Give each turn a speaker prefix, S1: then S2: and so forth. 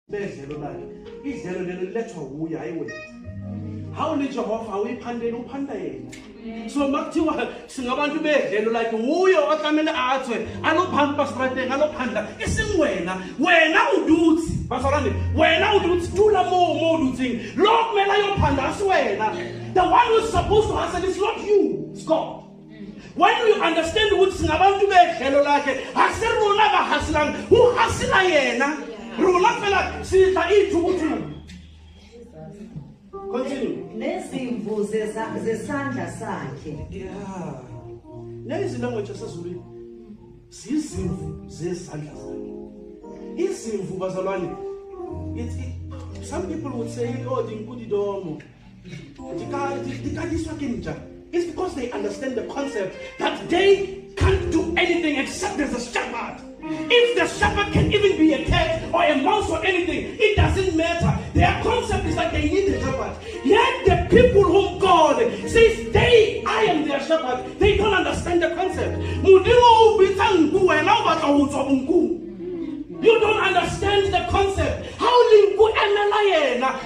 S1: bedlelo lakhe idlelo lelo lilethwa uya hayi wena how le Jehova uyiphandela uphanda yena so makuthiwa singabantu bedlelo like uyo okamele athwe alophampa straight alophandla isingwena wena uduthi basalane wena uduthi dula mo uduthi lo kumele ayophanda asiwena the one who's supposed to answer is not you, it's God. When you understand ukuthi singabantu bedlelo lakhe aserona bahasilang uhasila yena rona phela sidla ithukuthulu. Continue.
S2: Nezimvu zesandla sakhe.
S1: Yeah. Lezi language sasizulu. Sizimvu zesandla sakhe. Izimvu bazalwane. Some people would say oh dinkudidomo. Dikadiswa kinja. It's because they understand the concept that they can't do anything except there's a shepherd. If the shepherd can even be a cat or a mouse or anything, it doesn't matter. Their concept is that they need a shepherd. Yet the people whom God says I am their shepherd, they don't understand the concept. You don't understand the concept. How